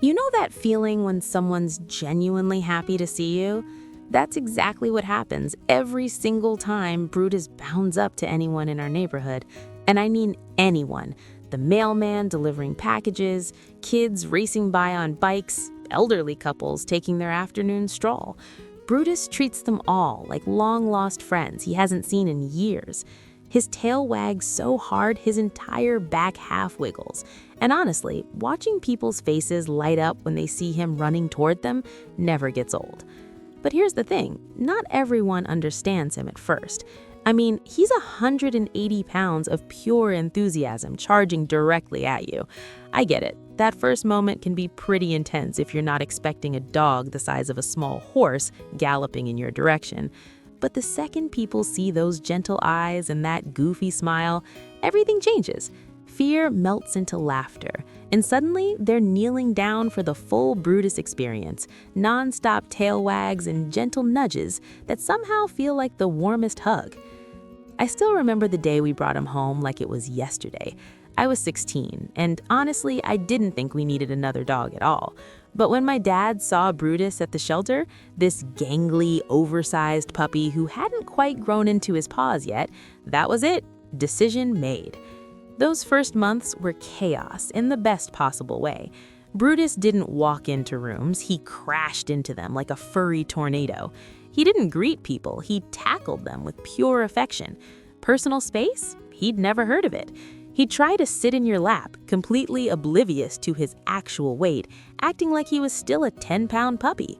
You know that feeling when someone's genuinely happy to see you? That's exactly what happens every single time Brutus bounds up to anyone in our neighborhood. And I mean anyone. The mailman delivering packages, kids racing by on bikes, elderly couples taking their afternoon stroll. Brutus treats them all like long-lost friends he hasn't seen in years. His tail wags so hard his entire back half wiggles. And honestly, watching people's faces light up when they see him running toward them never gets old. But here's the thing, not everyone understands him at first. I mean, he's 180 pounds of pure enthusiasm charging directly at you. I get it. That first moment can be pretty intense if you're not expecting a dog the size of a small horse galloping in your direction. But the second people see those gentle eyes and that goofy smile, everything changes. Fear melts into laughter, and suddenly they're kneeling down for the full Brutus experience, non-stop tail wags and gentle nudges that somehow feel like the warmest hug. I still remember the day we brought him home like it was yesterday. I was 16, and honestly, I didn't think we needed another dog at all. But when my dad saw Brutus at the shelter, this gangly, oversized puppy who hadn't quite grown into his paws yet, that was it. Decision made. Those first months were chaos in the best possible way. Brutus didn't walk into rooms, he crashed into them like a furry tornado. He didn't greet people, he tackled them with pure affection. Personal space? He'd never heard of it. He'd try to sit in your lap, completely oblivious to his actual weight, acting like he was still a 10-pound puppy.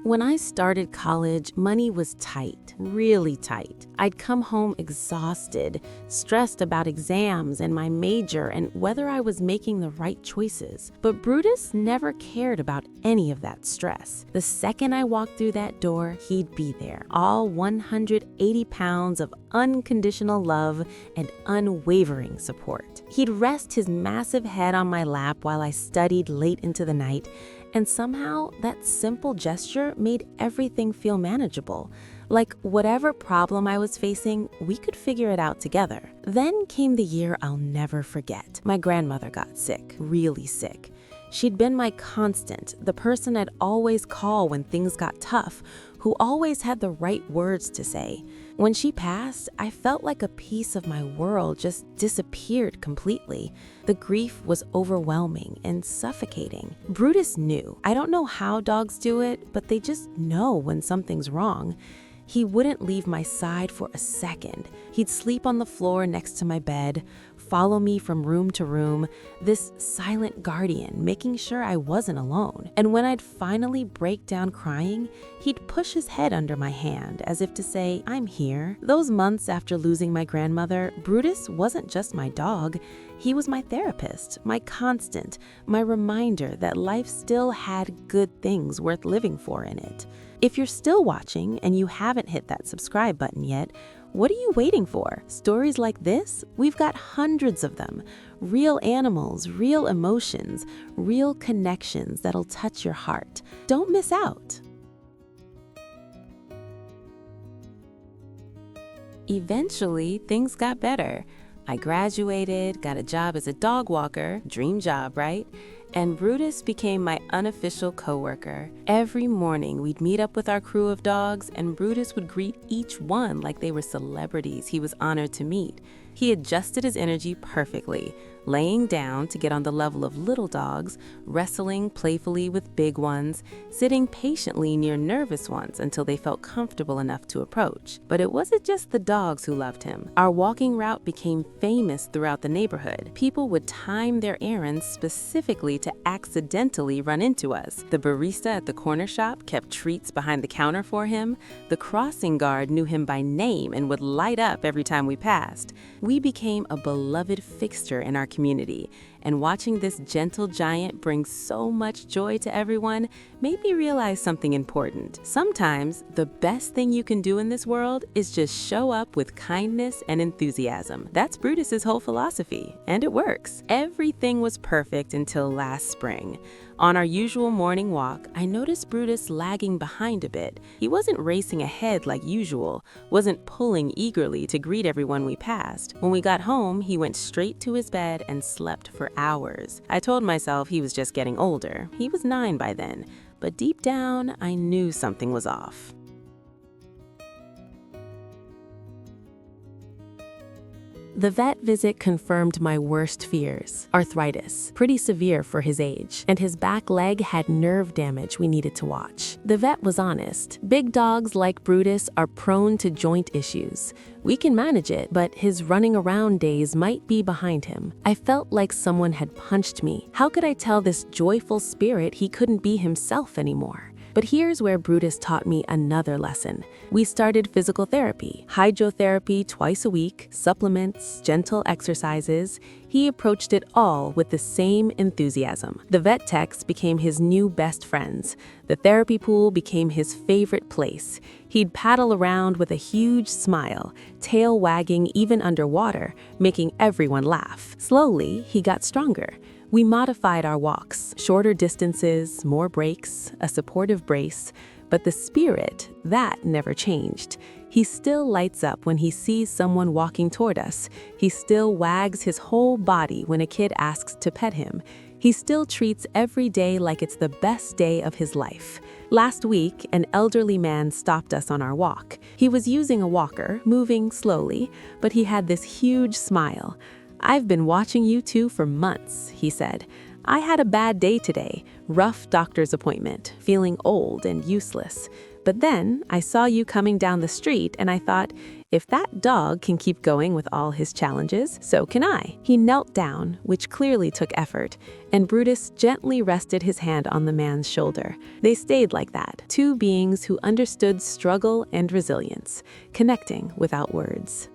When I started college, money was tight, really tight. I'd come home exhausted, stressed about exams and my major and whether I was making the right choices. But Brutus never cared about any of that stress. The second I walked through that door, he'd be there, all 180 pounds of unconditional love and unwavering support. He'd rest his massive head on my lap while I studied late into the night, and somehow, that simple gesture made everything feel manageable. Like whatever problem I was facing, we could figure it out together. Then came the year I'll never forget. My grandmother got sick, really sick. She'd been my constant, the person I'd always call when things got tough, who always had the right words to say. When she passed, I felt like a piece of my world just disappeared completely. The grief was overwhelming and suffocating. Brutus knew. I don't know how dogs do it, but they just know when something's wrong. He wouldn't leave my side for a second. He'd sleep on the floor next to my bed, follow me from room to room, this silent guardian, making sure I wasn't alone. And when I'd finally break down crying, he'd push his head under my hand as if to say, "I'm here." Those months after losing my grandmother, Brutus wasn't just my dog. He was my therapist, my constant, my reminder that life still had good things worth living for in it. If you're still watching and you haven't hit that subscribe button yet, what are you waiting for? Stories like this? We've got hundreds of them. Real animals, real emotions, real connections that'll touch your heart. Don't miss out. Eventually, things got better. I graduated, got a job as a dog walker, dream job, right? And Brutus became my unofficial coworker. Every morning, we'd meet up with our crew of dogs, and Brutus would greet each one like they were celebrities he was honored to meet. He adjusted his energy perfectly, laying down to get on the level of little dogs, wrestling playfully with big ones, sitting patiently near nervous ones until they felt comfortable enough to approach. But it wasn't just the dogs who loved him. Our walking route became famous throughout the neighborhood. People would time their errands specifically to accidentally run into us. The barista at the corner shop kept treats behind the counter for him. The crossing guard knew him by name and would light up every time we passed. We became a beloved fixture in our community, and watching this gentle giant bring so much joy to everyone made me realize something important. Sometimes, the best thing you can do in this world is just show up with kindness and enthusiasm. That's Brutus's whole philosophy, and it works. Everything was perfect until last spring. On our usual morning walk, I noticed Brutus lagging behind a bit. He wasn't racing ahead like usual, wasn't pulling eagerly to greet everyone we passed. When we got home, he went straight to his bed and slept for hours. I told myself he was just getting older. He was 9 by then. But deep down, I knew something was off. The vet visit confirmed my worst fears. Arthritis, pretty severe for his age, and his back leg had nerve damage we needed to watch. The vet was honest. Big dogs like Brutus are prone to joint issues. We can manage it, but his running around days might be behind him. I felt like someone had punched me. How could I tell this joyful spirit he couldn't be himself anymore? But here's where Brutus taught me another lesson. We started physical therapy, hydrotherapy twice a week, supplements, gentle exercises. He approached it all with the same enthusiasm. The vet techs became his new best friends. The therapy pool became his favorite place. He'd paddle around with a huge smile, tail wagging even underwater, making everyone laugh. Slowly, he got stronger. We modified our walks, shorter distances, more breaks, a supportive brace, but the spirit, that never changed. He still lights up when he sees someone walking toward us. He still wags his whole body when a kid asks to pet him. He still treats every day like it's the best day of his life. Last week, an elderly man stopped us on our walk. He was using a walker, moving slowly, but he had this huge smile. "I've been watching you two for months," he said. "I had a bad day today, rough doctor's appointment, feeling old and useless. But then I saw you coming down the street and I thought, if that dog can keep going with all his challenges, so can I." He knelt down, which clearly took effort, and Brutus gently rested his hand on the man's shoulder. They stayed like that, two beings who understood struggle and resilience, connecting without words.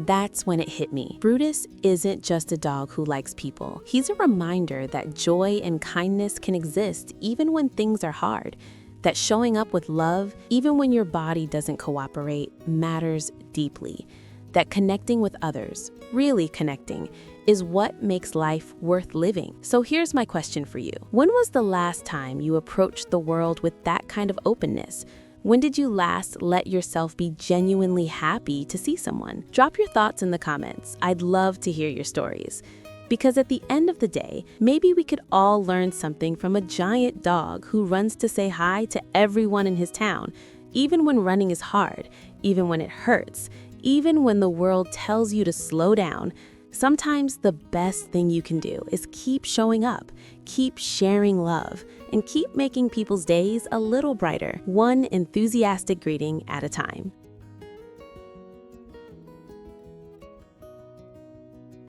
That's when it hit me. Brutus isn't just a dog who likes people. He's a reminder that joy and kindness can exist even when things are hard. That showing up with love, even when your body doesn't cooperate, matters deeply. That connecting with others, really connecting, is what makes life worth living. So here's my question for you. When was the last time you approached the world with that kind of openness? When did you last let yourself be genuinely happy to see someone? Drop your thoughts in the comments. I'd love to hear your stories. Because at the end of the day, maybe we could all learn something from a giant dog who runs to say hi to everyone in his town, even when running is hard, even when it hurts, even when the world tells you to slow down. Sometimes the best thing you can do is keep showing up, keep sharing love, and keep making people's days a little brighter, one enthusiastic greeting at a time.